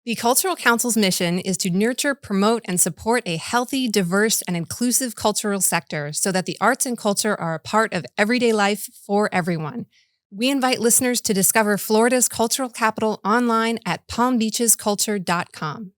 The Cultural Council's mission is to nurture, promote, and support a healthy, diverse, and inclusive cultural sector so that the arts and culture are a part of everyday life for everyone. We invite listeners to discover Florida's cultural capital online at palmbeachesculture.com.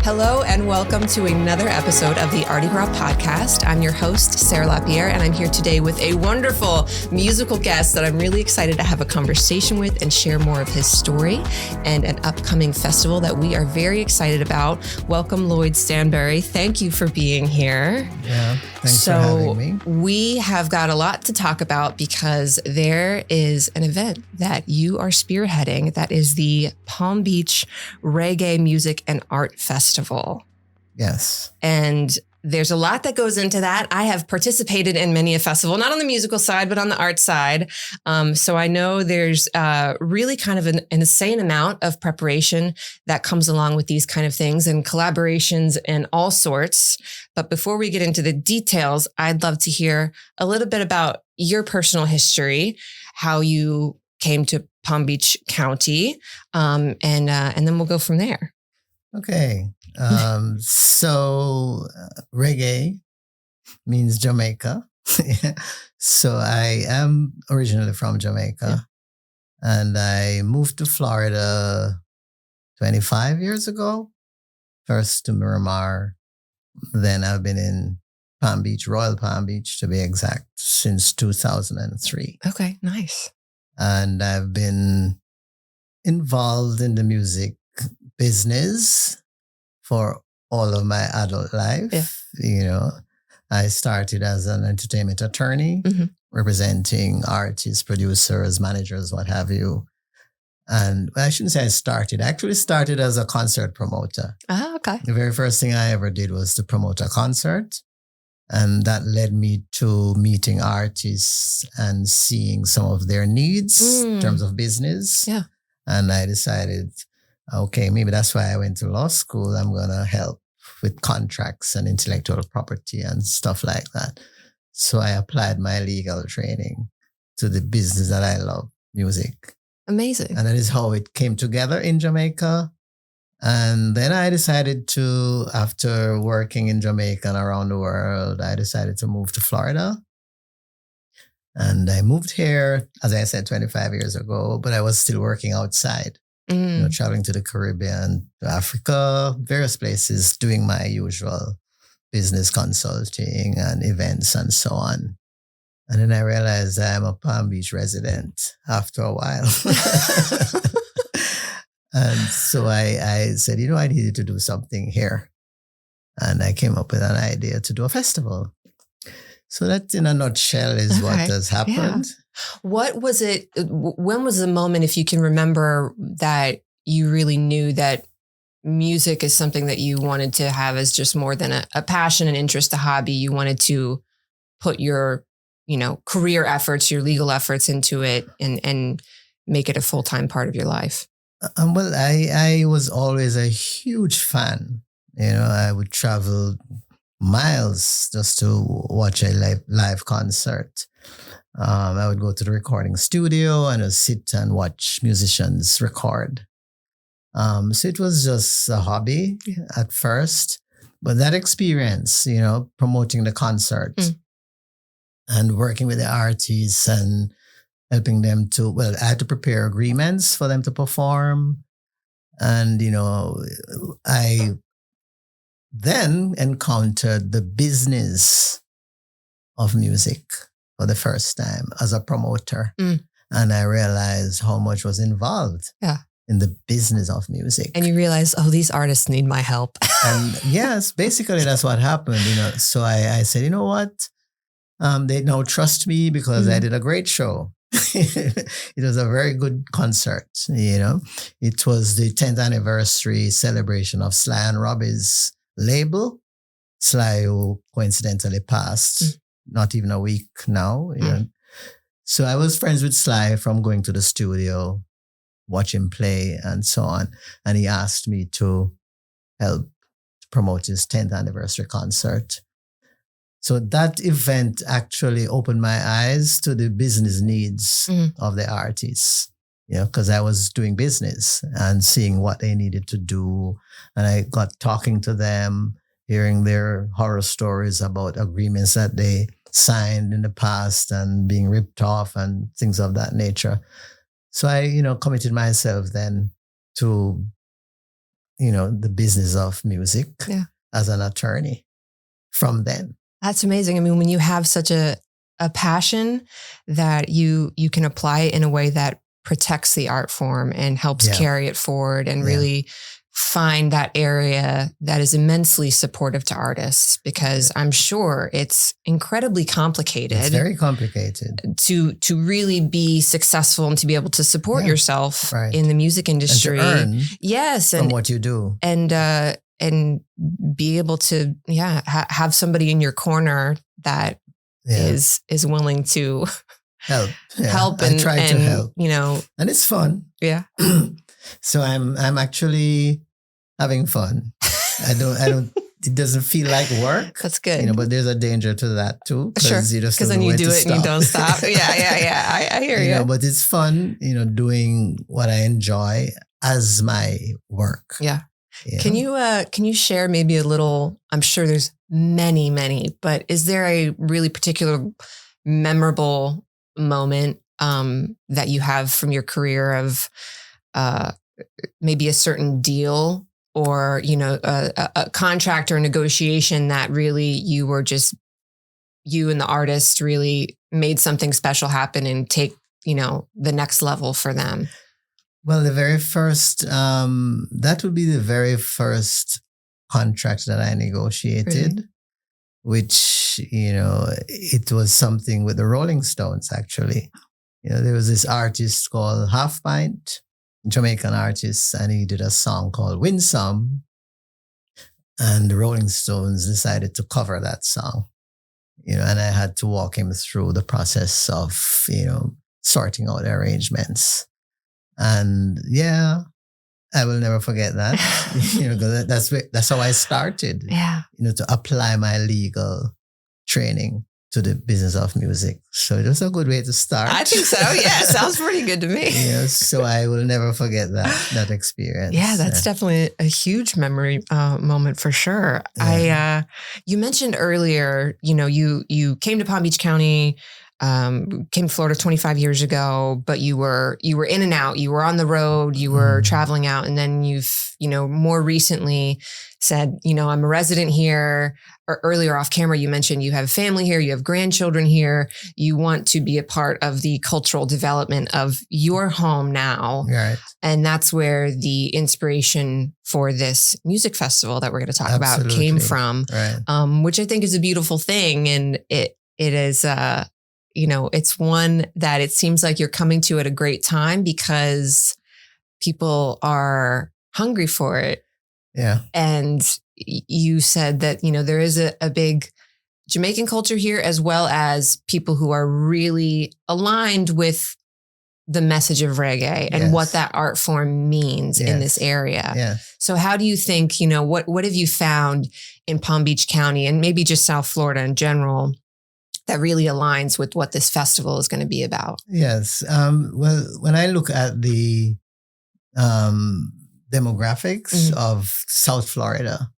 Hello and welcome to another episode of the ArtiGras Podcast. I'm your host, Sarah Lapierre, and I'm here today with a wonderful musical guest that I'm really excited to have a conversation with and share more of his story and an upcoming festival that we are very excited about. Welcome, Lloyd Stanbury. Thank you for being here. Yeah, thanks for having me. We have got a lot to talk about because there is an event that you are spearheading that is the Palm Beach Reggae Music and Art Festival. Yes. And there's a lot that goes into that. I have participated in many a festival, not on the musical side, but on the art side. So I know there's really kind of an insane amount of preparation that comes along with these kind of things and collaborations and all sorts. But before we get into the details, I'd love to hear a little bit about your personal history, how you came to Palm Beach County, and then we'll go from there. Okay. So reggae means Jamaica. So I am originally from Jamaica, and I moved to Florida 25 years ago, first to Miramar. Then I've been in Palm Beach, Royal Palm Beach to be exact, since 2003. Okay, nice. And I've been involved in the music business for all of my adult life. Yeah. You know, I started as an entertainment attorney, representing artists, producers, managers, what have you. And I shouldn't say I actually started as a concert promoter. Oh, okay. The very first thing I ever did was to promote a concert. And that led me to meeting artists and seeing some of their needs in terms of business. Yeah. And I decided, okay, maybe that's why I went to law school. I'm going to help with contracts and intellectual property and stuff like that. So I applied my legal training to the business that I love, music. Amazing. And that is how it came together in Jamaica. And then I decided to, after working in Jamaica and around the world, I decided to move to Florida. And I moved here, as I said, 25 years ago, but I was still working outside, traveling to the Caribbean, to Africa, various places, doing my usual business consulting and events and so on. And then I realized I'm a Palm Beach resident after a while. And so I said, I needed to do something here. And I came up with an idea to do a festival. So that, in a nutshell, is what has happened. Yeah. What was it? When was the moment, if you can remember, that you really knew that music is something that you wanted to have as just more than a passion, an interest, a hobby? You wanted to put your, career efforts, your legal efforts into it and make it a full-time part of your life? Well, I was always a huge fan. I would travel miles just to watch a live concert. I would go to the recording studio and I'd sit and watch musicians record. So it was just a hobby at first. But that experience, promoting the concert and working with the artists and helping them to, I had to prepare agreements for them to perform. And, I then encountered the business of music for the first time as a promoter. And I realized how much was involved in the business of music. And you realize, these artists need my help. And yes, basically that's what happened, So I said, you know what? They now trust me because I did a great show. It was a very good concert, It was the 10th anniversary celebration of Sly and Robbie's label. Sly, who coincidentally passed not even a week now. So I was friends with Sly from going to the studio, watch him play and so on. And he asked me to help promote his 10th anniversary concert. So that event actually opened my eyes to the business needs of the artists, because I was doing business and seeing what they needed to do. And I got talking to them, hearing their horror stories about agreements that they signed in the past and being ripped off and things of that nature. So I, committed myself then to, the business of music as an attorney from then. That's amazing. I mean, when you have such a passion that you can apply it in a way that protects the art form and helps carry it forward and really find that area that is immensely supportive to artists, because I'm sure it's incredibly complicated. It's very complicated. To really be successful and to be able to support yourself in the music industry. And to earn yes. From what you do. And be able to, have somebody in your corner that is willing to help and try to help. And it's fun. Yeah. So I'm actually having fun. It doesn't feel like work. That's good. But there's a danger to that too. Sure. Because then you do it and you don't stop. Yeah. I hear you. But it's fun, doing what I enjoy as my work. Yeah. Can you share maybe a little, I'm sure there's many, but is there a really particular memorable moment that you have from your career of maybe a certain deal or, a contract or negotiation that really you and the artist really made something special happen and take, the next level for them? Well, the very first, that would be the very first contract that I negotiated, which, it was something with the Rolling Stones, actually. There was this artist called Half Pint, Jamaican artist, and he did a song called Win Some. And the Rolling Stones decided to cover that song, and I had to walk him through the process of, sorting out the arrangements. And I will never forget that, because that's how I started, to apply my legal training to the business of music. So it was a good way to start. I think so. Yeah, it sounds pretty good to me. So I will never forget that experience. Yeah, that's definitely a huge memory moment for sure. Yeah. You mentioned earlier, you came to Palm Beach County, came to Florida 25 years ago, but you were in and out, you were on the road, you were traveling out. And then you've, more recently said, I'm a resident here. Or earlier off camera, you mentioned you have family here, you have grandchildren here. You want to be a part of the cultural development of your home now. Right. And that's where the inspiration for this music festival that we're going to talk about came from, which I think is a beautiful thing. And it is, it's one that it seems like you're coming to at a great time because people are hungry for it. Yeah. And you said that, there is a big Jamaican culture here, as well as people who are really aligned with the message of reggae and what that art form means in this area. Yes. So how do you think, what have you found in Palm Beach County and maybe just South Florida in general that really aligns with what this festival is going to be about? Yes. Well, when I look at the demographics of South Florida,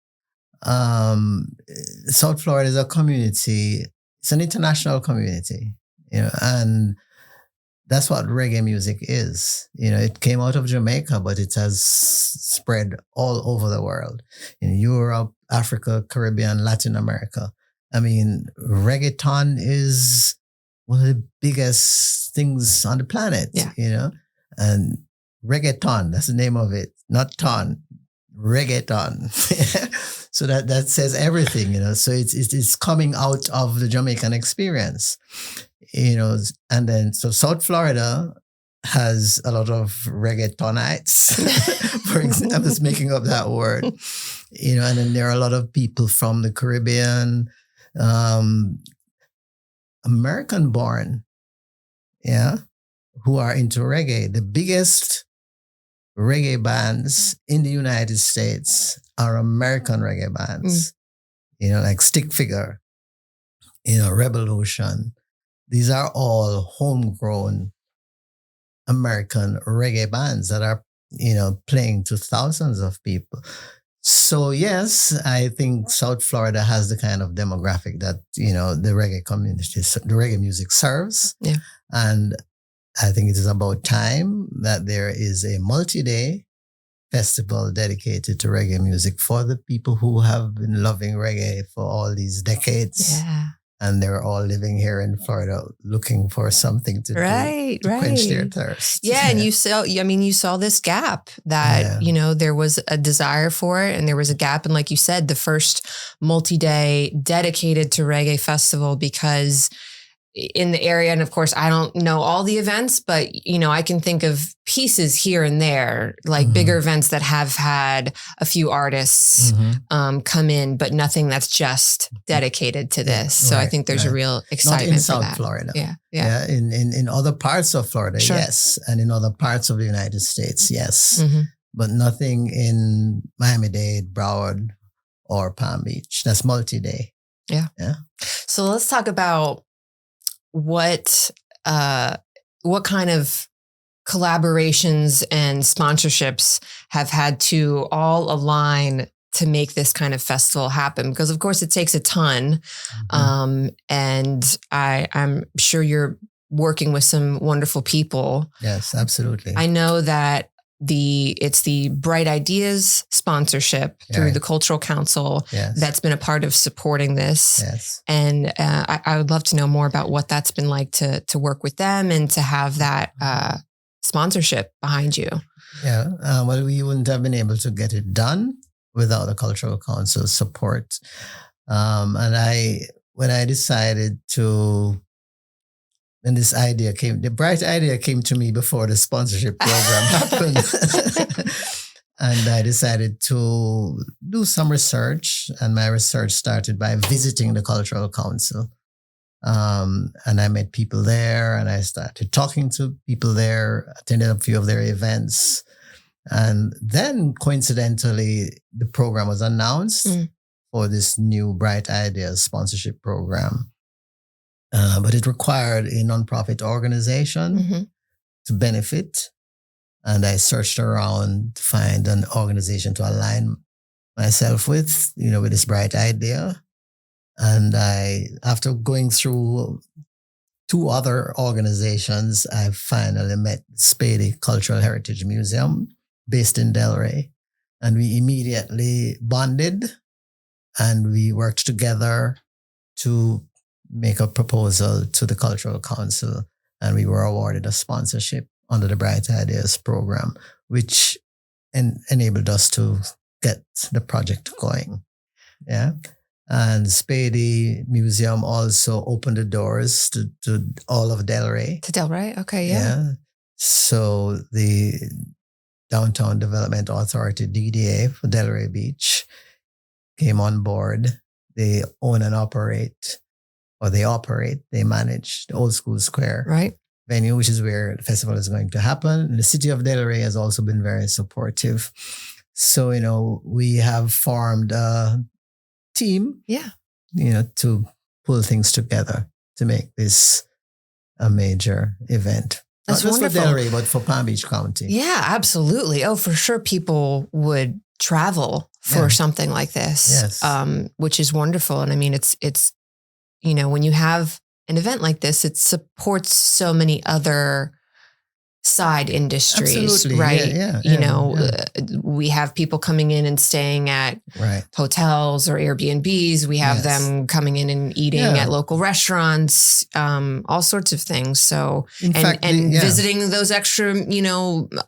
South Florida is a community. It's an international community, and that's what reggae music is. It came out of Jamaica, but it has spread all over the world, in Europe, Africa, Caribbean, Latin America. I mean, reggaeton is one of the biggest things on the planet, and reggaeton, that's the name of it, not ton, reggaeton. So that says everything, so it's coming out of the Jamaican experience, and then, so South Florida has a lot of reggaetonites. For example, I'm just making up that word, and then there are a lot of people from the Caribbean, American born, who are into reggae. The biggest reggae bands in the United States are American reggae bands, like Stick Figure, Revolution. These are all homegrown American reggae bands that are, playing to thousands of people. So yes, I think South Florida has the kind of demographic that, the reggae community, the reggae music serves. Yeah. And I think it is about time that there is a multi-day festival dedicated to reggae music for the people who have been loving reggae for all these decades. Yeah. And they're all living here in Florida looking for something to do to quench their thirst. Yeah. And you saw this gap that, there was a desire for it and there was a gap. And like you said, the first multi-day dedicated to reggae festival, because in the area, and of course, I don't know all the events, but, I can think of pieces here and there, like bigger events that have had a few artists come in, but nothing that's just dedicated to this. So I think there's a real excitement Not in for South that. Florida. Yeah. In other parts of Florida, Sure. yes. And in other parts of the United States, yes. But nothing in Miami-Dade, Broward, or Palm Beach. That's multi-day. Yeah. So let's talk about what kind of collaborations and sponsorships have had to all align to make this kind of festival happen? Because of course it takes a ton. And I'm sure you're working with some wonderful people. Yes, absolutely. I know that it's the Bright Ideas sponsorship through the Cultural Council that's been a part of supporting this. Yes. And I would love to know more about what that's been like to work with them and to have that sponsorship behind you. Yeah. Well, we wouldn't have been able to get it done without the Cultural Council support. And when I decided to, and this idea the bright idea came to me before the sponsorship program happened. And I decided to do some research, and my research started by visiting the Cultural Council. And I met people there, and I started talking to people there, attended a few of their events. And then coincidentally, the program was announced for this new Bright Ideas sponsorship program. But it required a nonprofit organization to benefit. And I searched around to find an organization to align myself with, with this bright idea. And after going through 2 other organizations, I finally met Spady Cultural Heritage Museum based in Delray. And we immediately bonded and we worked together to make a proposal to the Cultural Council, and we were awarded a sponsorship under the Bright Ideas program, which enabled us to get the project going. Yeah. And Spady Museum also opened the doors to all of Delray. To Delray? Okay, yeah. So the Downtown Development Authority, DDA, for Delray Beach came on board. They own and operate, they manage the Old School Square venue, which is where the festival is going to happen. And the city of Delray has also been very supportive. So, we have formed a team, to pull things together to make this a major event. That's Not just wonderful. for Delray, but for Palm Beach County. Yeah, absolutely. Oh, for sure. People would travel for something like this, which is wonderful. And I mean, it's, when you have an event like this, it supports so many other side industries, Absolutely. right? Yeah. We have people coming in and staying at hotels or Airbnbs. We have them coming in and eating at local restaurants, all sorts of things. So, visiting those extra,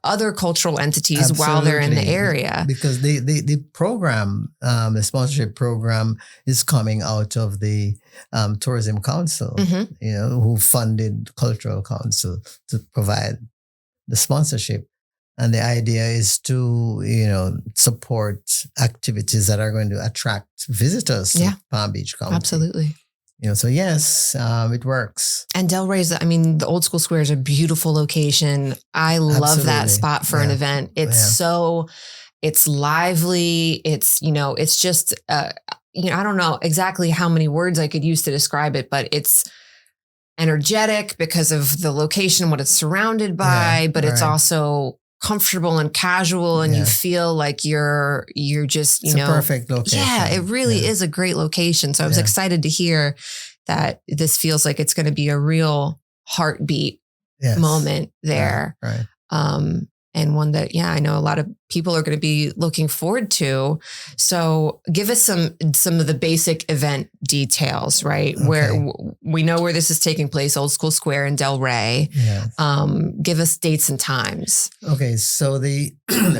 other cultural entities while they're in the area. Because the program, the sponsorship program is coming out of the Tourism Council, who funded Cultural Council to provide the sponsorship. And the idea is to, support activities that are going to attract visitors to Palm Beach County. Absolutely. So yes, it works. And Delray the Old School Square is a beautiful location. I love that spot for an event. It's it's lively. It's, it's just, I don't know exactly how many words I could use to describe it, but it's energetic because of the location, what it's surrounded by, but it's also comfortable and casual, and you feel like you're just, it's a perfect location. Yeah, it really is a great location. So I was excited to hear that this feels like it's going to be a real heartbeat moment there. Right. And one that, I know a lot of people are going to be looking forward to. So give us some of the basic event details, right? Okay. Where we know where this is taking place, Old School Square in Delray. Yes. Give us dates and times. Okay. So the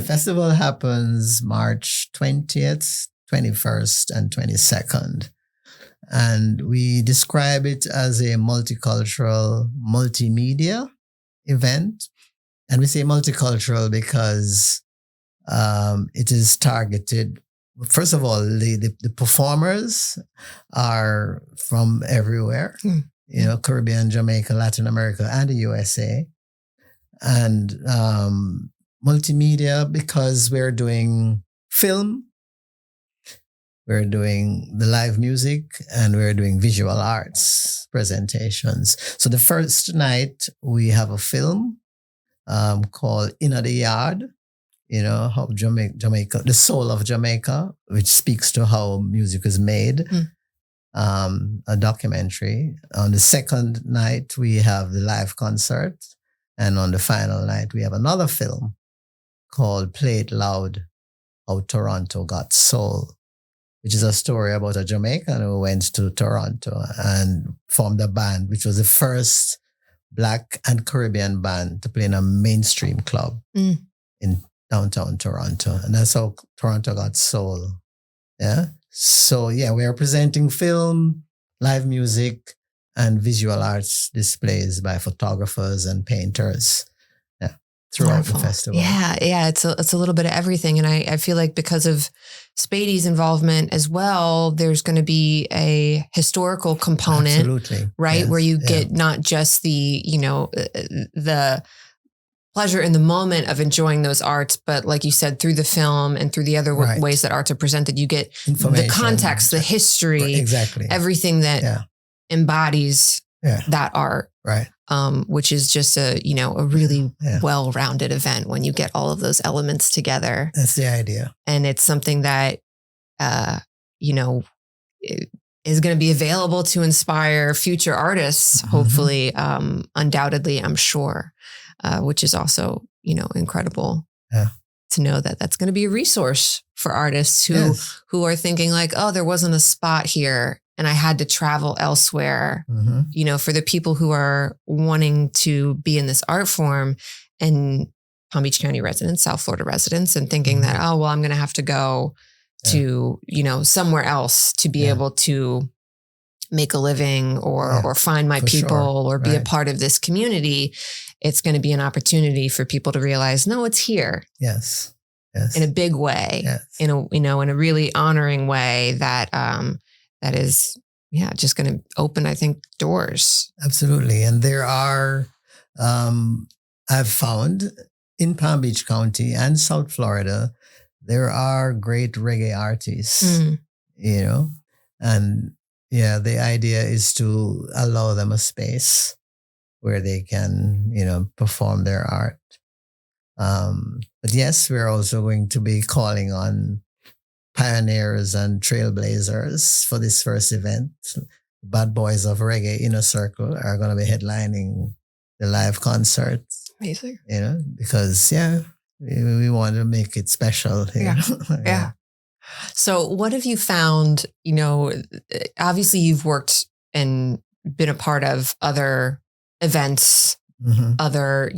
festival happens March 20th, 21st, and 22nd. And we describe it as a multicultural, multimedia event. And we say multicultural because it is targeted. First of all, the performers are from everywhere, Caribbean, Jamaica, Latin America, and the USA. And multimedia because we're doing film, we're doing the live music, and we're doing visual arts presentations. So the first night we have a film called Inna the Yard, how Jamaica, the soul of Jamaica, which speaks to how music is made, a documentary. On the second night, we have the live concert. And on the final night, we have another film called Play It Loud, How Toronto Got Soul, which is a story about a Jamaican who went to Toronto and formed a band, which was the first Black and Caribbean band to play in a mainstream club in downtown Toronto. And that's how Toronto got soul. Yeah. So we are presenting film, live music, and visual arts displays by photographers and painters throughout the festival. Yeah. It's a little bit of everything. And I feel like because of Spady's involvement as well, there's going to be a historical component. Absolutely. Right. Yes. Where you get not just the, the pleasure in the moment of enjoying those arts, but like you said, through the film and through the other ways that arts are presented, you get the context, the history, exactly, everything that embodies that art. Right. Which is just a really well-rounded event when you get all of those elements together. That's the idea. And it's something that, is going to be available to inspire future artists, hopefully, undoubtedly, I'm sure, which is also, incredible to know that that's going to be a resource for artists who are thinking like, oh, there wasn't a spot here and I had to travel elsewhere, for the people who are wanting to be in this art form and Palm Beach County residents, South Florida residents, and thinking that, oh, well, I'm going to have to go to, somewhere else to be able to make a living or find my people or be a part of this community. It's going to be an opportunity for people to realize, no, it's here. Yes. In a big way, in a really honoring way that is, just going to open, I think, doors. Absolutely. And there are, I've found in Palm Beach County and South Florida, there are great reggae artists, and the idea is to allow them a space where they can, perform their art. But yes, we're also going to be calling on pioneers and trailblazers for this first event. Bad Boys of Reggae Inner Circle are going to be headlining the live concert. Amazing. Because we want to make it special. Yeah. So what have you found, obviously you've worked and been a part of other events, other,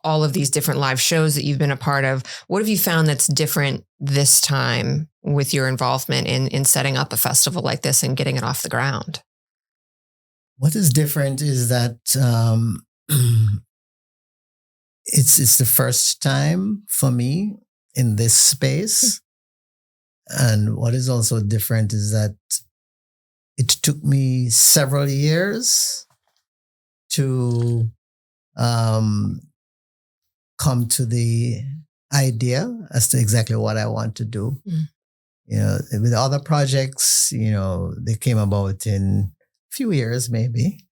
all of these different live shows that you've been a part of. What have you found that's different this time with your involvement in setting up a festival like this and getting it off the ground? What is different is that it's the first time for me in this space. And what is also different is that it took me several years to come to the idea as to exactly what I want to do. With other projects, they came about in a few years maybe.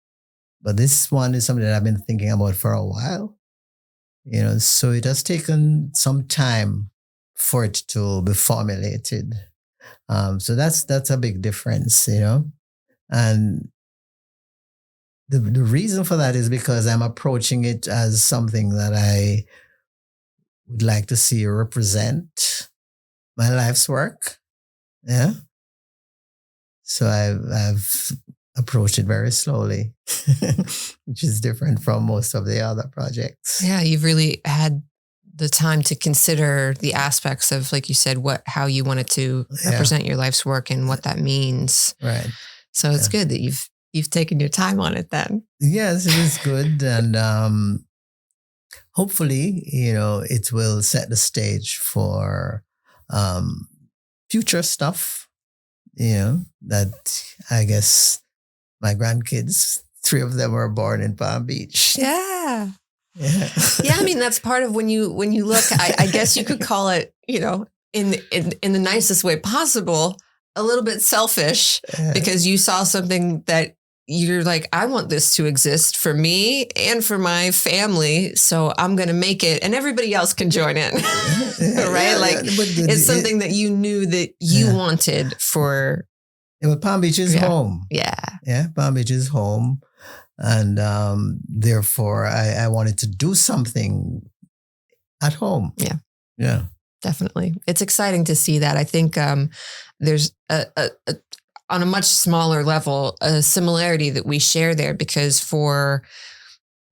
But this one is something that I've been thinking about for a while. So it has taken some time for it to be formulated. So that's a big difference, And the reason for that is because I'm approaching it as something that I would like to see represent my life's work. Yeah. So I've approached it very slowly, which is different from most of the other projects. Yeah, you've really had the time to consider the aspects of, like you said, how you wanted to represent your life's work and what that means. Right. So it's good that you've taken your time on it then. Yes, it is good. And hopefully, it will set the stage for future stuff, that I guess my grandkids, 3 of them were born in Palm Beach. Yeah. I mean, that's part of when you look, I guess you could call it, in the nicest way possible, a little bit selfish, because you saw something that you're like, I want this to exist for me and for my family. So I'm going to make it and everybody else can join in. Right? It's something that you knew that you wanted for. But Palm Beach is home. Yeah. Yeah. Palm Beach is home. And therefore, I wanted to do something at home. Yeah. Yeah. Definitely. It's exciting to see that. I think there's on a much smaller level, a similarity that we share there, because for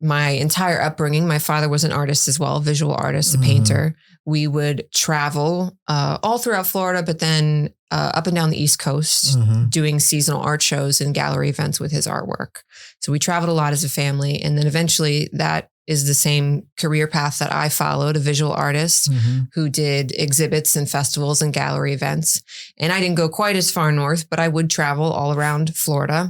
my entire upbringing, my father was an artist as well, a visual artist, a painter. We would travel all throughout Florida, but then up and down the East Coast doing seasonal art shows and gallery events with his artwork. So we traveled a lot as a family. And then eventually that is the same career path that I followed, a visual artist who did exhibits and festivals and gallery events. And I didn't go quite as far north, but I would travel all around Florida.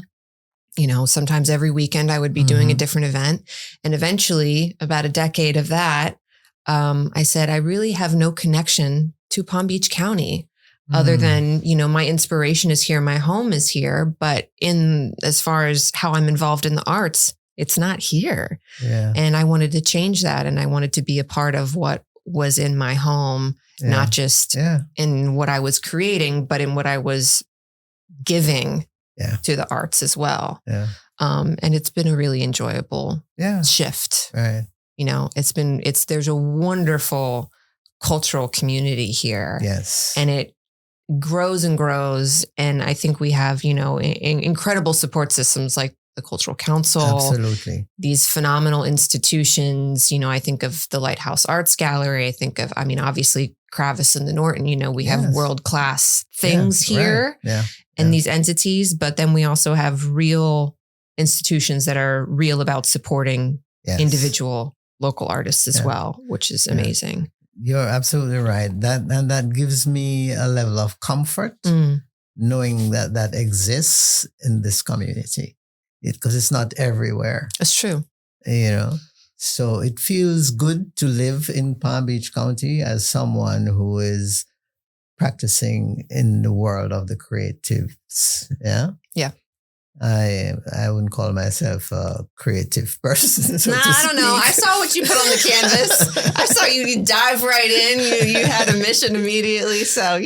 Sometimes every weekend I would be doing a different event. And eventually, about a decade of that, I said, I really have no connection to Palm Beach County other than, my inspiration is here. My home is here. But as far as how I'm involved in the arts, it's not here. Yeah. And I wanted to change that. And I wanted to be a part of what was in my home, not just in what I was creating, but in what I was giving to the arts as well. Yeah. And it's been a really enjoyable shift. Right. There's a wonderful cultural community here. Yes. And it grows and grows. And I think we have, incredible support systems like the Cultural Council. Absolutely. These phenomenal institutions. I think of the Lighthouse Arts Gallery. I think of, obviously Kravis and the Norton, we have world-class things here. Right. Yeah. And these entities, but then we also have real institutions that are real about supporting individual local artists as well, which is amazing. You're absolutely right. That gives me a level of comfort knowing that exists in this community, because it's not everywhere. That's true. So it feels good to live in Palm Beach County as someone who is practicing in the world of the creatives. Yeah. Yeah. I wouldn't call myself a creative person. I don't know. I saw what you put on the canvas. I saw you dive right in. You had a mission immediately. So,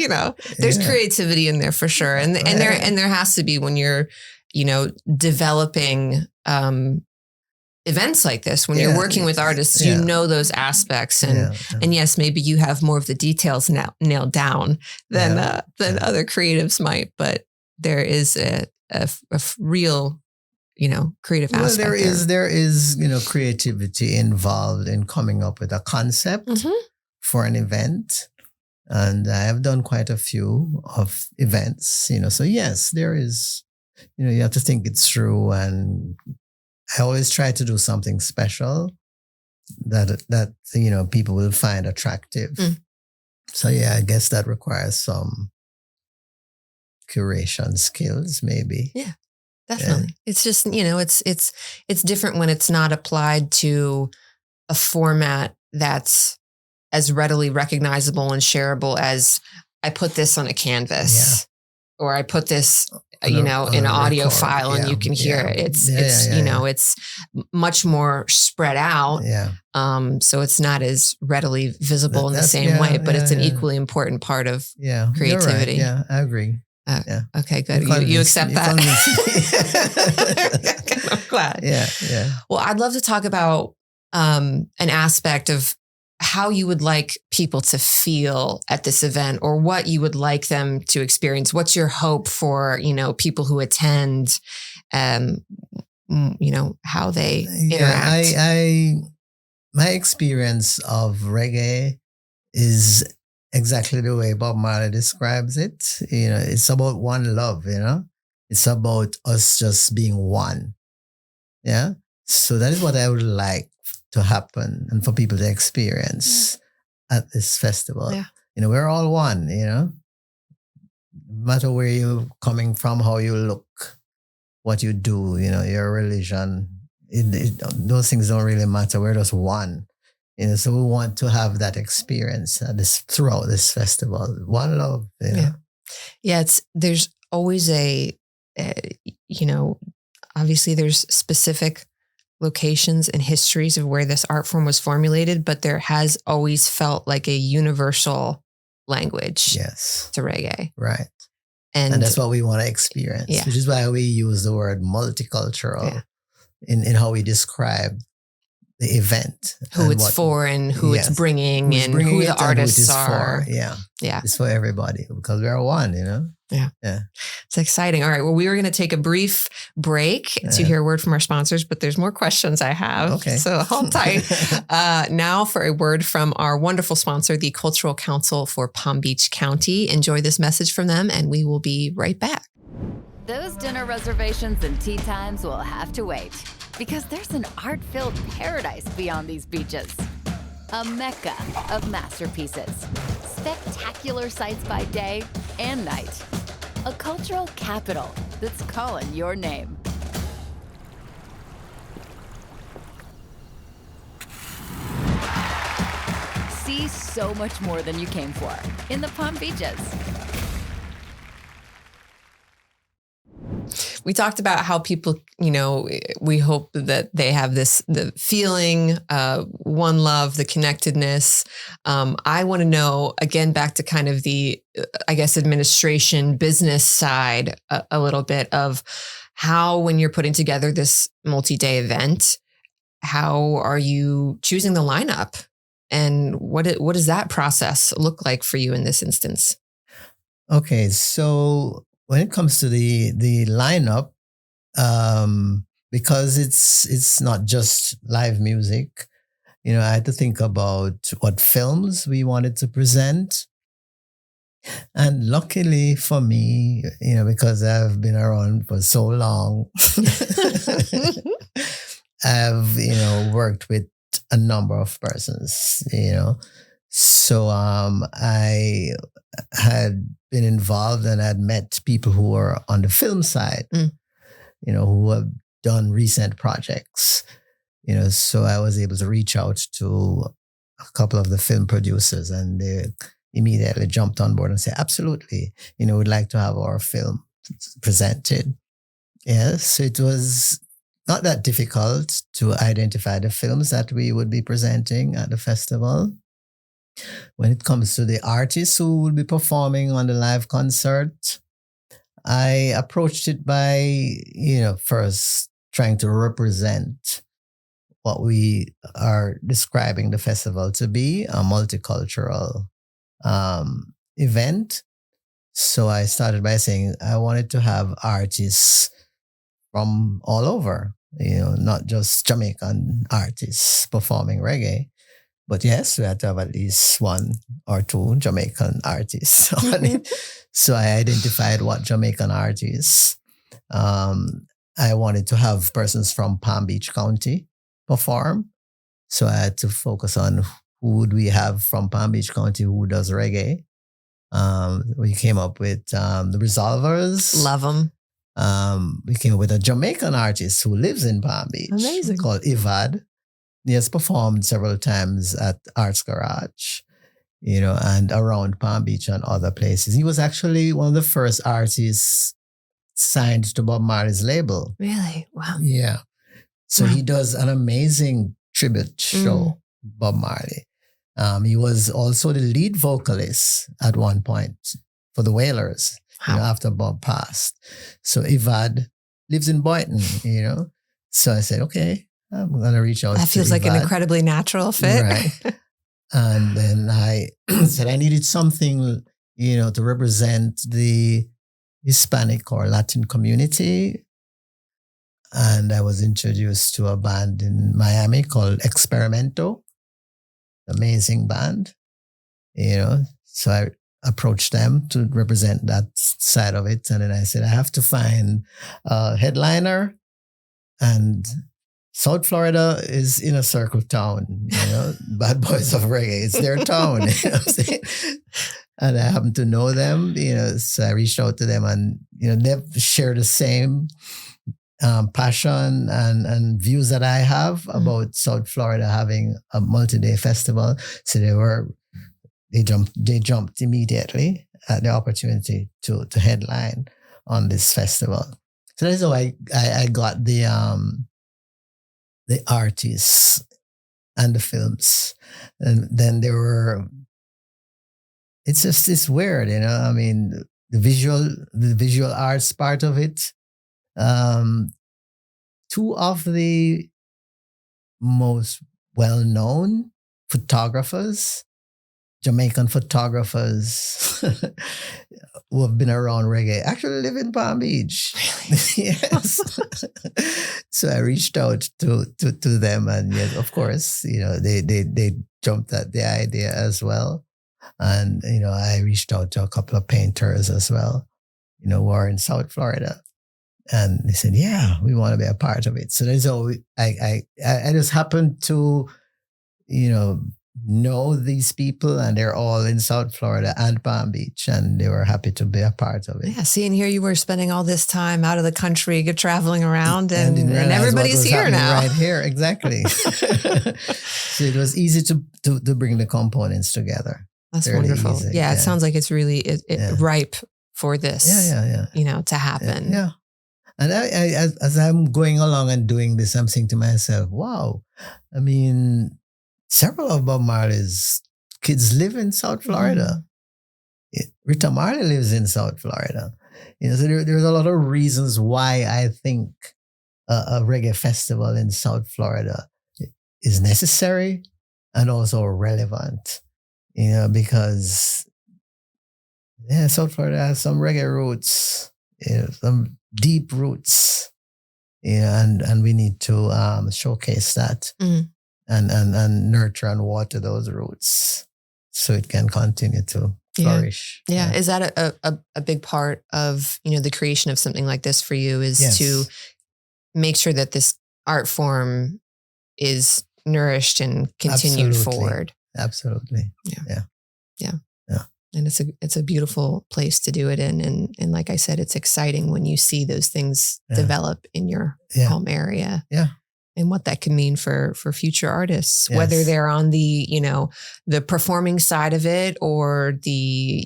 there's creativity in there for sure. And there has to be when you're, developing events like this, when you're working with artists, you know those aspects. And yes, maybe you have more of the details nailed down than other creatives might, but there is a real, creative aspect. There is, creativity involved in coming up with a concept for an event. And I have done quite a few of events, so yes, there is, you have to think it through, and I always try to do something special that people will find attractive. So yeah, I guess that requires some curation skills, maybe. Yeah, definitely. It's just, it's different when it's not applied to a format that's as readily recognizable and shareable as I put this on a canvas or I put this, in an audio file and you can hear it. It's much more spread out. So it's not as readily visible in the same way, but it's an equally important part of creativity. Right. Yeah, I agree. Okay, good. You accept that? I'm glad. Yeah. Well, I'd love to talk about an aspect of how you would like people to feel at this event, or what you would like them to experience. What's your hope for, people who attend, how they interact? My experience of reggae is exactly the way Bob Marley describes it. It's about one love, it's about us just being one. Yeah. So that is what I would like to happen and for people to experience at this festival. Yeah. We're all one, no matter where you're coming from, how you look, what you do, your religion, those things don't really matter. We're just one. So we want to have that experience throughout this festival. One love, Yeah, there's always obviously there's specific locations and histories of where this art form was formulated, but there has always felt like a universal language to reggae. Right. And that's what we want to experience, which is why we use the word multicultural in how we describe the event. Who it's for and who it's bringing and who the artists are. Yeah. It's for everybody because we're one, Yeah. It's exciting. All right. Well, we were going to take a brief break to hear a word from our sponsors, but there's more questions I have. Okay. So hold tight. Now for a word from our wonderful sponsor, the Cultural Council for Palm Beach County. Enjoy this message from them and we will be right back. Those dinner reservations and tea times will have to wait because there's an art-filled paradise beyond these beaches. A mecca of masterpieces, spectacular sights by day and night. A cultural capital that's calling your name. See so much more than you came for in the Palm Beaches. We talked about how people, we hope that they have the feeling, one love, the connectedness. I want to know, again, back to kind of the, administration, business side a little bit of how, when you're putting together this multi-day event, how are you choosing the lineup? And what does that process look like for you in this instance? Okay, so when it comes to the lineup, because it's not just live music, I had to think about what films we wanted to present. And luckily for me, because I've been around for so long, I've, worked with a number of persons, So I had been involved and had met people who were on the film side, who have done recent projects, so I was able to reach out to a couple of the film producers and they immediately jumped on board and said, absolutely, we'd like to have our film presented. So it was not that difficult to identify the films that we would be presenting at the festival. When it comes to the artists who will be performing on the live concert, I approached it by, first trying to represent what we are describing the festival to be, a multicultural event. So I started by saying I wanted to have artists from all over, not just Jamaican artists performing reggae. But yes, we had to have at least one or two Jamaican artists on it. So I identified what Jamaican artists. I wanted to have persons from Palm Beach County perform. So I had to focus on who would we have from Palm Beach County who does reggae. We came up with the Resolvers. Love them. We came up with a Jamaican artist who lives in Palm Beach. Amazing. Called Ivad. He has performed several times at ArtiGras, and around Palm Beach and other places. He was actually one of the first artists signed to Bob Marley's label. Really? Wow. Yeah. So Wow. he does an amazing tribute show, Bob Marley. He was also the lead vocalist at one point for the Wailers, Wow. after Bob passed. So Ivad lives in Boynton, So I said, okay, I'm going to reach out to That feels like an Ivad. incredibly natural fit. Right. And then I said I needed something, to represent the Hispanic or Latin community. And I was introduced to a band in Miami called Experimento, amazing band, So I approached them to represent that side of it. And then I said, I have to find a headliner. And South Florida is in a circle town, Bad Boys of Reggae. It's their town, you know what I'm saying? And I happen to know them, so I reached out to them and, they share the same passion and views that I have about South Florida having a multi-day festival. So they jumped immediately at the opportunity to headline on this festival. So that's how I got the artists and the films. And then it's weird, I mean, the visual arts part of it. Two of the most well-known photographers, Jamaican photographers who have been around reggae actually live in Palm Beach. Really? Yes. So I reached out to them, and yes, of course, they jumped at the idea as well. And, I reached out to a couple of painters as well, who are in South Florida. And they said, yeah, we want to be a part of it. So that's how I just happened to, know these people, and they're all in South Florida and Palm Beach, and they were happy to be a part of it. Yeah, see, and here you were spending all this time out of the country, traveling around, and everybody's here now. Right here, exactly. So it was easy to bring the components together. That's Fairly wonderful. easy, Yeah, it sounds like it's really ripe for this. Yeah. To happen. Yeah. And I, as I'm going along and doing this, I'm saying to myself, wow, I mean, several of Bob Marley's kids live in South Florida. Rita Marley lives in South Florida. So there's a lot of reasons why I think a reggae festival in South Florida is necessary and also relevant. Because South Florida has some reggae roots, some deep roots, and we need to showcase that and nurture and water those roots so it can continue to flourish. Yeah. Is that a big part of, the creation of something like this for you is to make sure that this art form is nourished and continued forward? Absolutely. Yeah. And it's a beautiful place to do it in. And like I said, it's exciting when you see those things develop in your home area. Yeah. And what that can mean for future artists, whether they're on the, the performing side of it or the,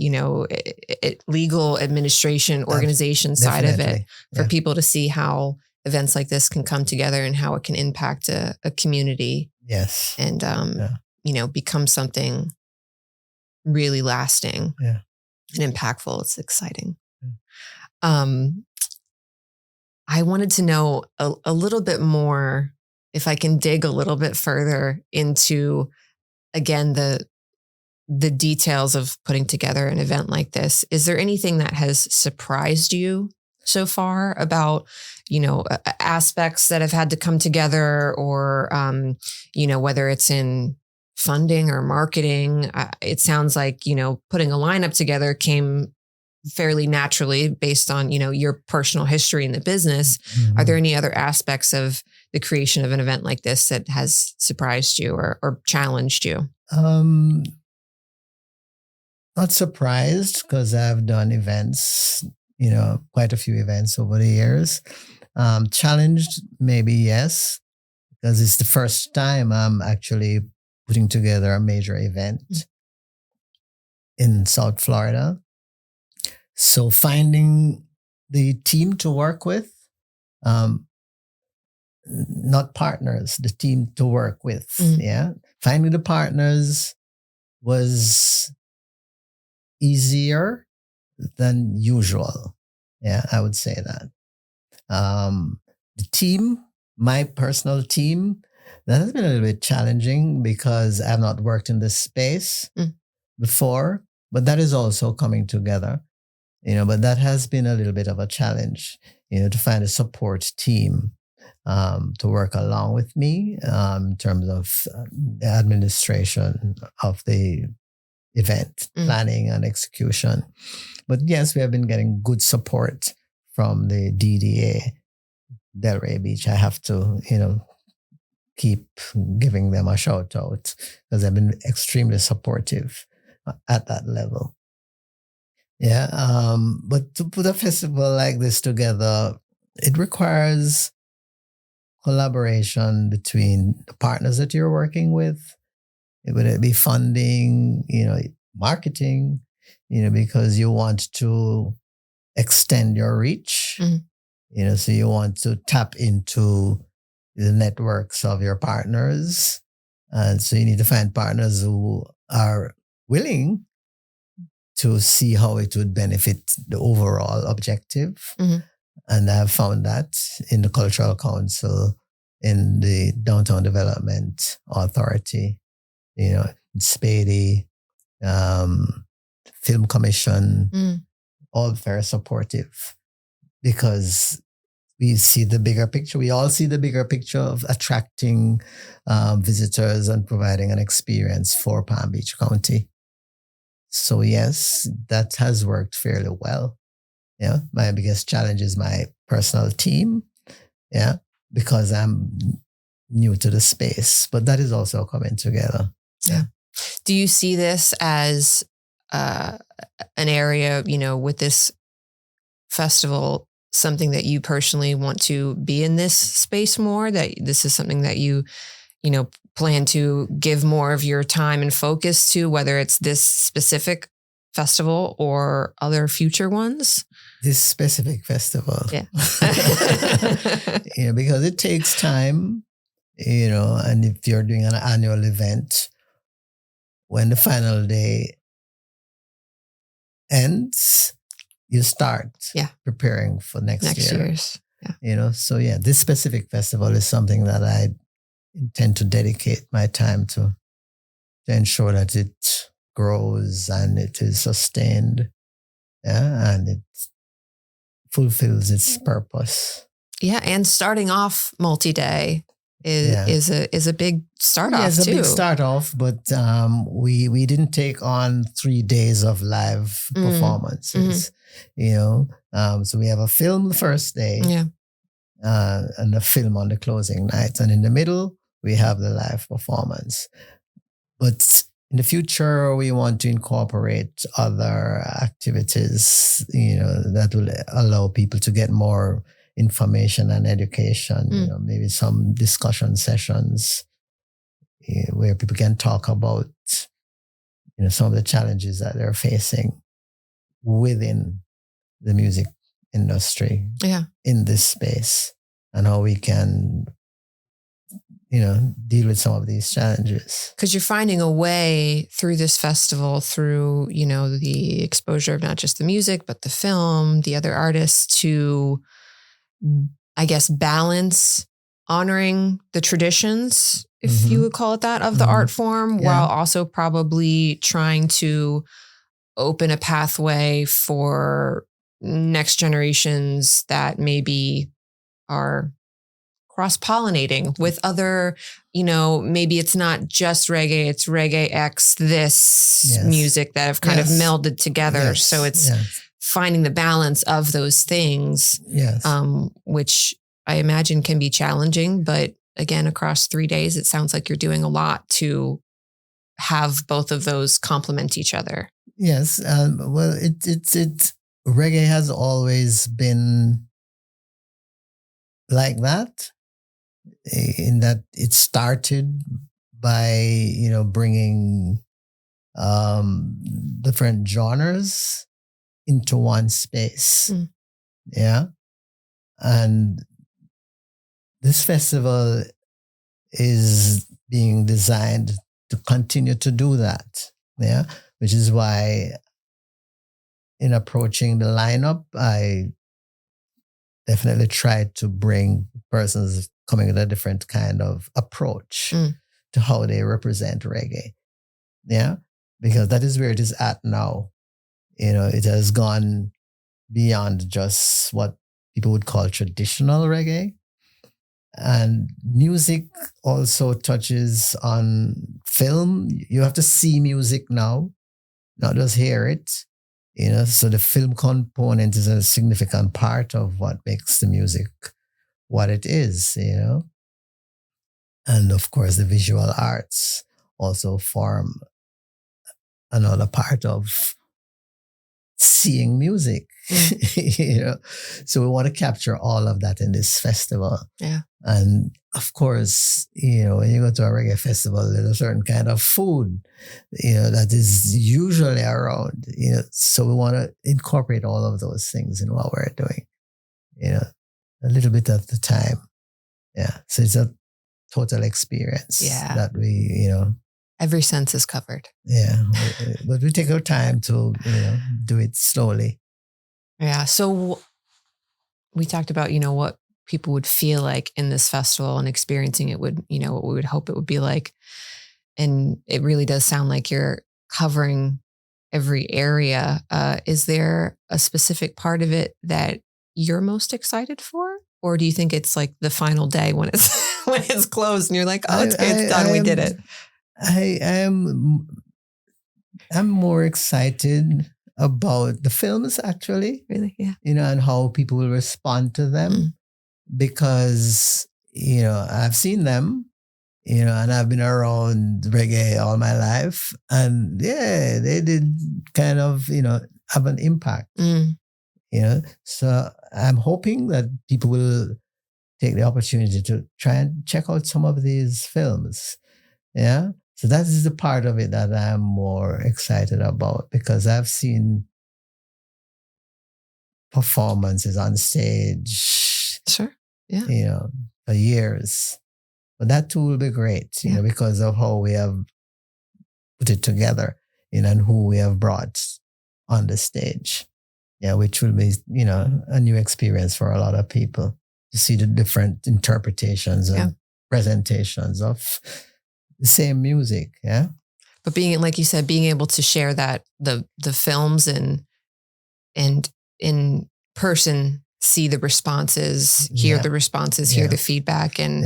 legal administration organization side of it, for people to see how events like this can come together and how it can impact a community. Yes. And, become something really lasting and impactful. It's exciting. I wanted to know a little bit more if I can dig a little bit further into, again, the details of putting together an event like this, is there anything that has surprised you so far about, aspects that have had to come together, or, whether it's in funding or marketing? It sounds like, putting a lineup together came fairly naturally based on, your personal history in the business. Mm-hmm. Are there any other aspects of the creation of an event like this that has surprised you or challenged you? Not surprised, because I've done events, quite a few events over the years. Challenged, maybe yes, because it's the first time I'm actually putting together a major event in South Florida. So finding the team to work with, not partners, the team to work with. Yeah. Finding the partners was easier than usual. Yeah, I would say that. The team, my personal team, that has been a little bit challenging because I've not worked in this space before, but that is also coming together, but that has been a little bit of a challenge, to find a support team to work along with me in terms of the administration of the event, planning and execution. But yes, we have been getting good support from the DDA, Delray Beach. I have to, keep giving them a shout out because they've been extremely supportive at that level. Yeah. But to put a festival like this together, it requires collaboration between the partners that you're working with. Would it be funding, marketing, because you want to extend your reach, so you want to tap into the networks of your partners. And so you need to find partners who are willing to see how it would benefit the overall objective. And I've found that in the Cultural Council, in the Downtown Development Authority, Spady, Film Commission, all very supportive because we see the bigger picture. We all see the bigger picture of attracting visitors and providing an experience for Palm Beach County. So yes, that has worked fairly well. Yeah, my biggest challenge is my personal team. Yeah, because I'm new to the space, but that is also coming together. Yeah. Do you see this as an area, with this festival, something that you personally want to be in this space more, that this is something that you plan to give more of your time and focus to, whether it's this specific festival or other future ones? This specific festival. Yeah. Because it takes time, and if you're doing an annual event, when the final day ends, you start preparing for next year. Year's. Yeah. So this specific festival is something that I intend to dedicate my time to ensure that it grows and it is sustained. Yeah, and it fulfills its purpose. Yeah, and starting off multi-day is a big start off it's too. a big start off, but we didn't take on 3 days of live performances. So we have a film the first day, and a film on the closing night, and in the middle we have the live performance. But in the future, we want to incorporate other activities, that will allow people to get more information and education, maybe some discussion sessions where people can talk about, some of the challenges that they're facing within the music industry in this space and how we can, deal with some of these challenges. Because you're finding a way through this festival, through, the exposure of not just the music, but the film, the other artists, to, I guess, balance honoring the traditions, if you would call it that, of the art form, while also probably trying to open a pathway for next generations that maybe are cross-pollinating with other, maybe it's not just reggae, it's reggae X this music that have kind of melded together. Yes. So it's finding the balance of those things, which I imagine can be challenging. But again, across 3 days, it sounds like you're doing a lot to have both of those complement each other. Yes. Well, it's reggae has always been like that, in that it started by, bringing different genres into one space. Yeah. And this festival is being designed to continue to do that. Yeah. Which is why in approaching the lineup, I definitely tried to bring persons coming with a different kind of approach to how they represent reggae. Yeah. Because that is where it is at now. It has gone beyond just what people would call traditional reggae. And music also touches on film. You have to see music now, not just hear it. So the film component is a significant part of what makes the music what it is, And of course, the visual arts also form another part of seeing music, So we want to capture all of that in this festival. Yeah. And of course, when you go to a reggae festival, there's a certain kind of food, that is usually around, So we want to incorporate all of those things in what we're doing, a little bit at the time. Yeah. So it's a total experience that we, every sense is covered. Yeah. But we take our time to, do it slowly. Yeah. So we talked about, what people would feel like in this festival and experiencing it would, what we would hope it would be like. And it really does sound like you're covering every area. Is there a specific part of it that you're most excited for? Or do you think it's like the final day when it's closed and you're like, oh, it's done. We did it. I'm more excited about the films, actually. Really? Yeah. And how people will respond to them. Because, I've seen them, and I've been around reggae all my life. And they did kind of, have an impact. So I'm hoping that people will take the opportunity to try and check out some of these films. Yeah. So that is the part of it that I'm more excited about, because I've seen performances on stage. Sure. Yeah. For years. But that too will be great, because of how we have put it together, and who we have brought on the stage. Yeah, which will be, a new experience for a lot of people to see the different interpretations and presentations of the same music. Yeah. But being, like you said, being able to share that, the films and in person, see the responses, hear the responses, hear the feedback, and,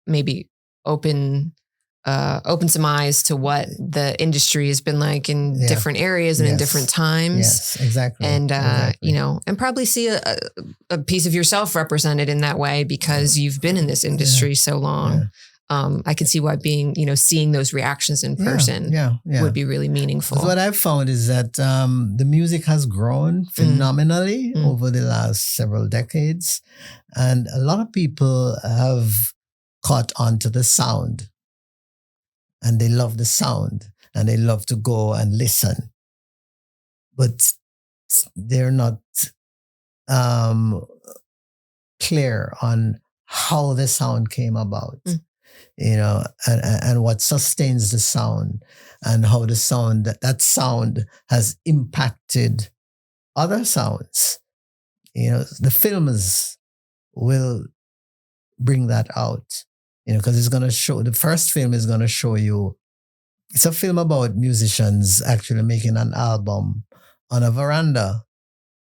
maybe open some eyes to what the industry has been like in different areas and in different times. Yes, exactly. And, and probably see a piece of yourself represented in that way, because you've been in this industry so long. Yeah. I can see why seeing those reactions in person would be really meaningful. What I've found is that the music has grown phenomenally over the last several decades. And a lot of people have caught on to the sound. And they love the sound. And they love to go and listen. But they're not clear on how the sound came about. And what sustains the sound, and how the sound, that sound has impacted other sounds. The films will bring that out, because it's going to show, the first film is going to show you, it's a film about musicians actually making an album on a veranda.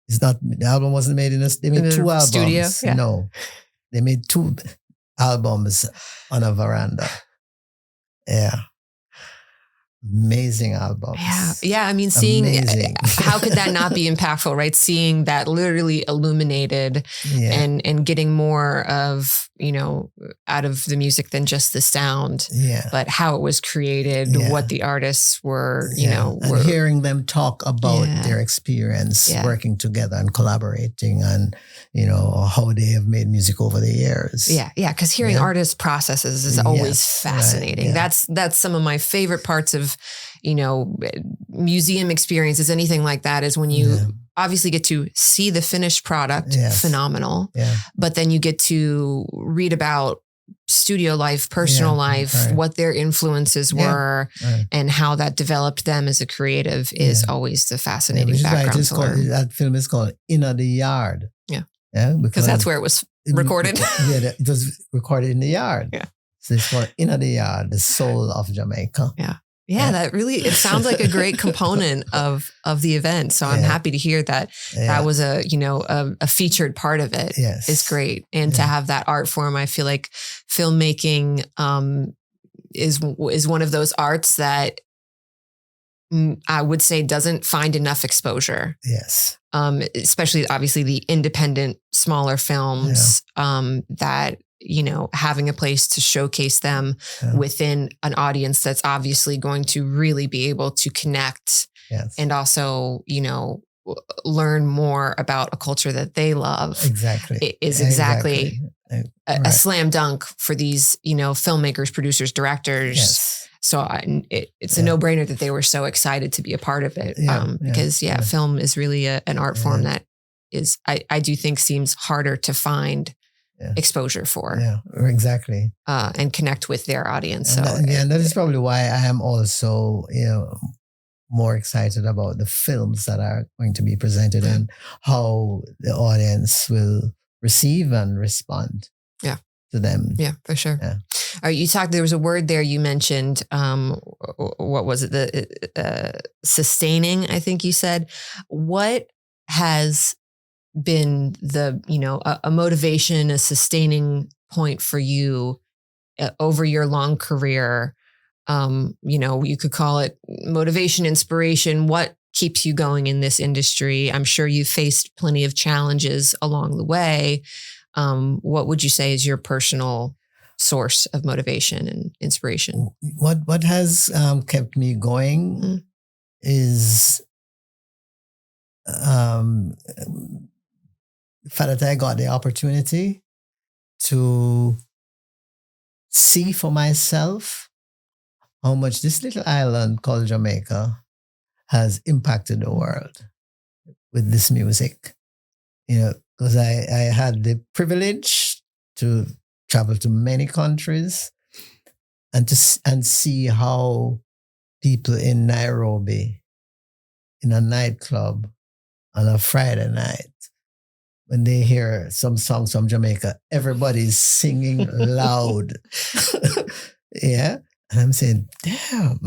It's not, the album wasn't made they made two albums. Studio? Yeah. No, they made 2 albums on a veranda. Yeah. Amazing albums. Yeah. I mean, seeing Amazing. how could that not be impactful, right? Seeing that literally illuminated and getting more of, out of the music than just the sound, but how it was created, what the artists were, and hearing them talk about their experience working together and collaborating and, how they have made music over the years. Yeah. Because hearing artists' processes is always fascinating. Right, That's some of my favorite parts of, museum experiences, anything like that, is when you obviously get to see the finished product, phenomenal, but then you get to read about studio life, personal life, what their influences were, and how that developed them as a creative is always the fascinating background to learn. That film is called Inna the Yard. Yeah, because that's where it was recorded. It was recorded in the yard. Yeah. So it's called Inna the Yard, the soul of Jamaica. Yeah, that really, it sounds like a great component of the event. So I'm happy to hear that that was a featured part of it. Yes. Is great. And to have that art form, I feel like filmmaking is one of those arts that I would say doesn't find enough exposure. Yes. Especially obviously the independent, smaller films that, having a place to showcase them within an audience that's obviously going to really be able to connect and also, learn more about a culture that they love. Exactly. It is exactly a slam dunk for these, filmmakers, producers, directors. Yes. So it's a no-brainer that they were so excited to be a part of it because film is really an art form that is, I do think seems harder to find exposure for. Yeah, exactly. And connect with their audience. So that is probably why I am also, more excited about the films that are going to be presented and how the audience will receive and respond to them. Yeah, for sure. Yeah. All right, you talked, there was a word there you mentioned, what was it? The sustaining, I think you said. What has been the, a motivation, a sustaining point for you over your long career? You could call it motivation, inspiration. What keeps you going in this industry? I'm sure you faced plenty of challenges along the way. What would you say is your personal source of motivation and inspiration? What has kept me going is the fact that I got the opportunity to see for myself how much this little island called Jamaica has impacted the world with this music. Because I had the privilege to travel to many countries and see how people in Nairobi, in a nightclub on a Friday night, when they hear some songs from Jamaica, everybody's singing loud. Yeah. And I'm saying, damn.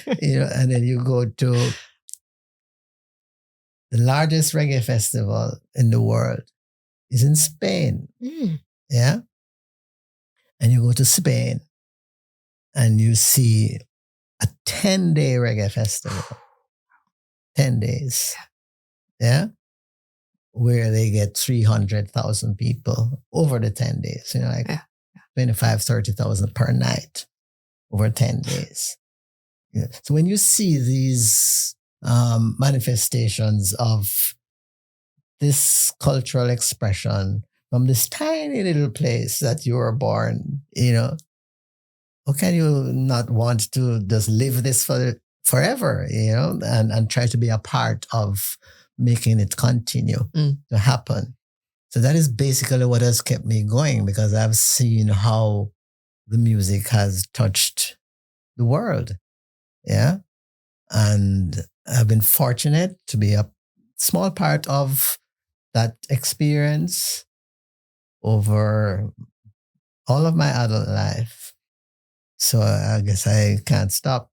And then you go to the largest reggae festival in the world is in Spain. Yeah. And you go to Spain and you see a 10-day reggae festival. 10 days. Yeah. Where they get 300,000 people over the 10 days, 25, 30,000 per night over 10 days. Yeah. So when you see these manifestations of this cultural expression from this tiny little place that you were born, how can you not want to just live this forever, and try to be a part of making it continue to happen? So that is basically what has kept me going, because I've seen how the music has touched the world. Yeah. And I've been fortunate to be a small part of that experience over all of my adult life. So I guess I can't stop.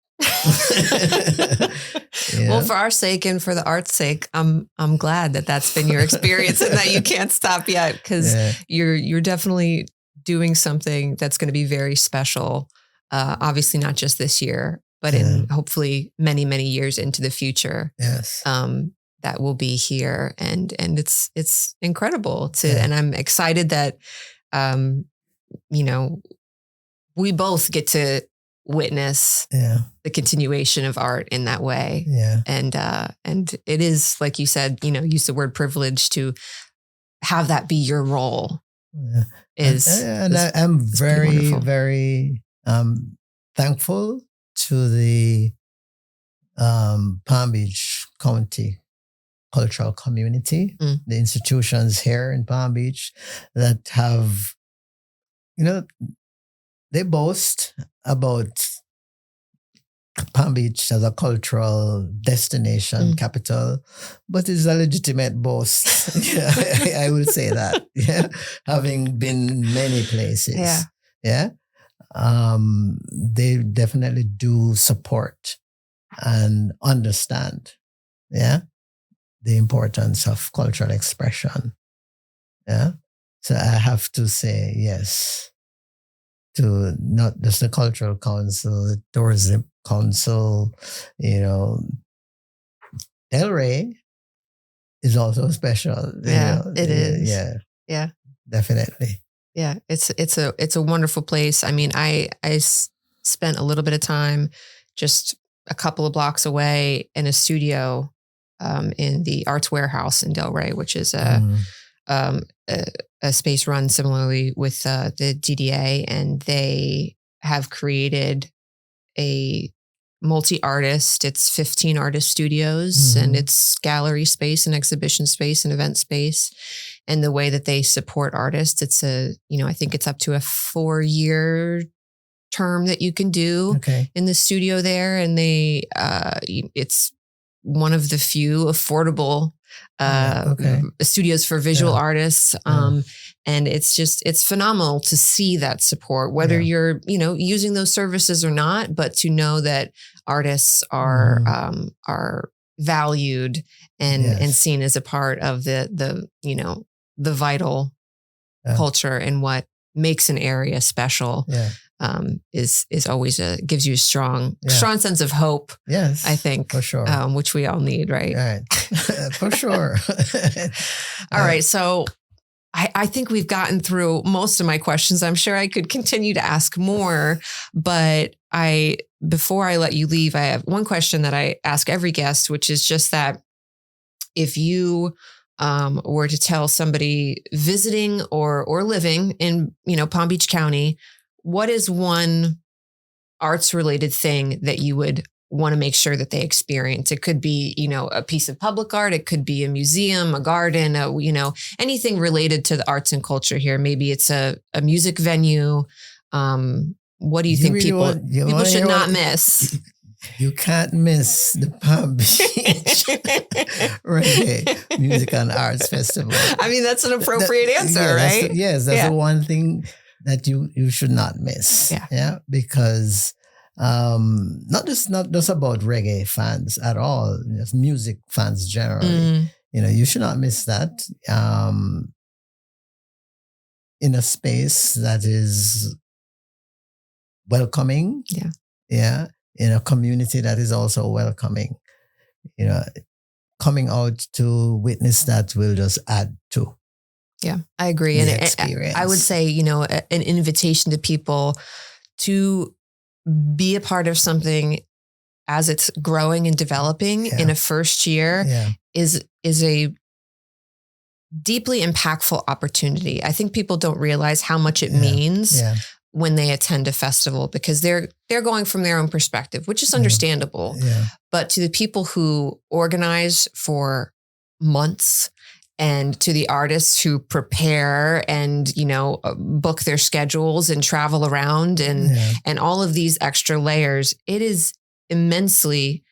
Well, for our sake and for the art's sake, I'm glad that that's been your experience and that you can't stop yet, because you're definitely doing something that's going to be very special. Obviously, not just this year, but in hopefully many, many years into the future. Yes. That will be here, and it's incredible and I'm excited that we both get to witness the continuation of art in that way. Yeah. And it is, like you said, use the word privilege to have that be your role. Yeah. I'm very, very thankful to the Palm Beach County cultural community, the institutions here in Palm Beach that have, they boast about Palm Beach as a cultural destination capital, but it's a legitimate boast. I would say that. Yeah, having been many places. Yeah. They definitely do support and understand. Yeah, the importance of cultural expression. Yeah, so I have to say yes to not just the Cultural Council, the Tourism Council, Delray is also special. It is. Yeah, definitely. Yeah, it's a wonderful place. I mean, I spent a little bit of time just a couple of blocks away in a studio in the Arts Warehouse in Delray, which is a space run similarly with the DDA, and they have created a multi-artist. It's 15 artist studios, and it's gallery space and exhibition space and event space. And the way that they support artists, it's I think it's up to a 4-year term that you can do in the studio there. And it's one of the few affordable studios for visual artists. And it's phenomenal to see that support, whether you're, using those services or not, but to know that artists are valued and seen as a part of the vital culture and what makes an area special. Is always gives you a strong sense of hope. Yes, I think for sure, which we all need, right? Right, for sure. All right, so I think we've gotten through most of my questions. I'm sure I could continue to ask more, but before I let you leave, I have one question that I ask every guest, which is just that if you were to tell somebody visiting or living in Palm Beach County, what is one arts related thing that you would want to make sure that they experience? It could be, a piece of public art. It could be a museum, a garden, anything related to the arts and culture here. Maybe it's a music venue. What do you think people should not miss? You can't miss the Palm Beach Reggae Music and Arts Festival. I mean, that's an appropriate answer, right? That's the one thing that you should not miss. Yeah. Because not just about reggae fans at all, just music fans generally. You should not miss that. In a space that is welcoming. Yeah. In a community that is also welcoming. Coming out to witness that will just add to. Yeah, I agree. And I would say, an invitation to people to be a part of something as it's growing and developing in a first year is a deeply impactful opportunity. I think people don't realize how much it means when they attend a festival, because they're going from their own perspective, which is understandable. But to the people who organize for months, and to the artists who prepare and, book their schedules and travel around and all of these extra layers, it is immensely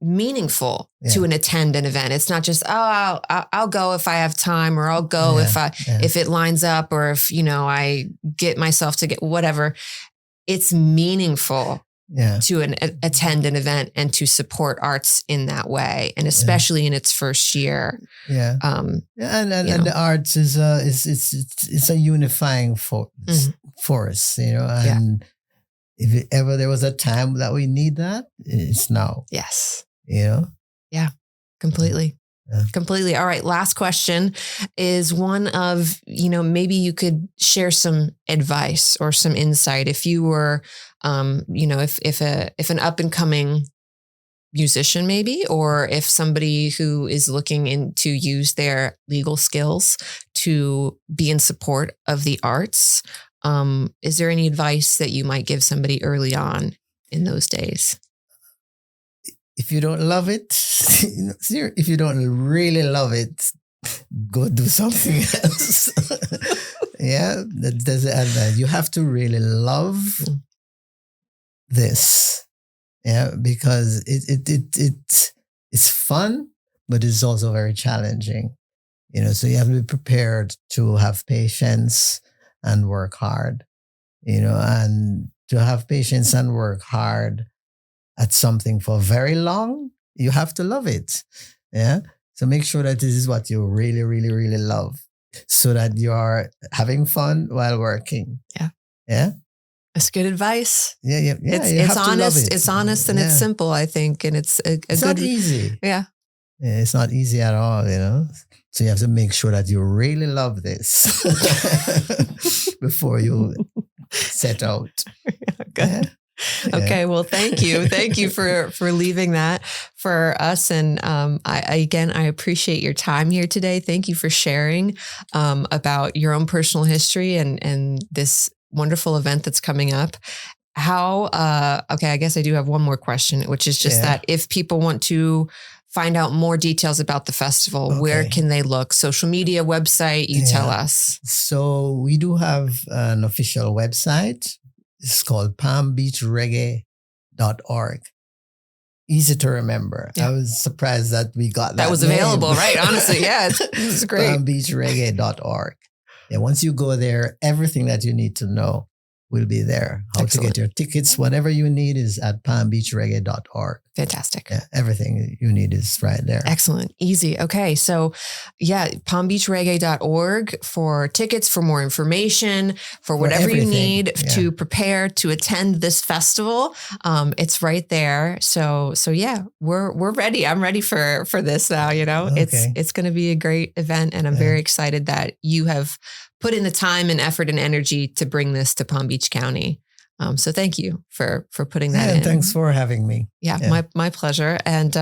meaningful to attend an event. It's not just, I'll go if I have time, or I'll go if it lines up, or if, I get myself to get whatever. It's meaningful to attend an event and to support arts in that way. And especially in its first year. Yeah. And the arts is a unifying force, and if ever there was a time that we need that, it's now. Yes. Yeah, completely. Yeah. Completely. All right. Last question is one of, maybe you could share some advice or some insight if you were, if an up and coming musician maybe, or if somebody who is looking to use their legal skills to be in support of the arts. Is there any advice that you might give somebody early on in those days? If you don't love it, if you don't really love it, go do something else. That's the advice. You have to really love this. Yeah, because it's fun, but it's also very challenging. So you have to be prepared to have patience and work hard. And to have patience and work hard at something for very long, you have to love it. Yeah. So make sure that this is what you really, really, really love, so that you are having fun while working. Yeah. Yeah. That's good advice. Yeah. It's honest. It's honest and it's simple, I think. And it's it's good. Not easy. Yeah. It's not easy at all, So you have to make sure that you really love this before you set out. Good. Okay. Well, thank you. Thank you for leaving that for us. And I appreciate your time here today. Thank you for sharing about your own personal history and this wonderful event that's coming up. I guess I do have one more question, which is just that if people want to find out more details about the festival, where can they look? Social media, website, you tell us. So we do have an official website. It's called palmbeachreggae.org. Easy to remember. Yeah. I was surprised that we got that was available, right? Honestly, it's great. palmbeachreggae.org. Yeah, once you go there, everything that you need to know will be there. How to get your tickets, whatever you need is at palmbeachreggae.org. Fantastic. Yeah, everything you need is right there. Excellent. Easy. Okay. So palmbeachreggae.org for tickets, for more information, for whatever you need to prepare to attend this festival. It's right there. So we're ready. I'm ready for this now, It's going to be a great event, and I'm very excited that you have put in the time and effort and energy to bring this to Palm Beach County. So thank you for putting that in. Thanks for having me. My pleasure. And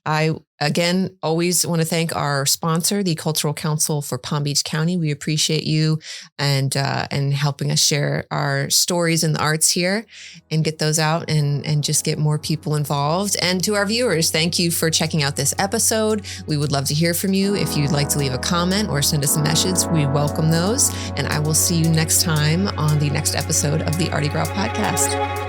I, again, always want to thank our sponsor, the Cultural Council for Palm Beach County. We appreciate you and helping us share our stories in the arts here and get those out and just get more people involved. And to our viewers, thank you for checking out this episode. We would love to hear from you. If you'd like to leave a comment or send us a message, we welcome those. And I will see you next time on the next episode of the ArtiGras Podcast.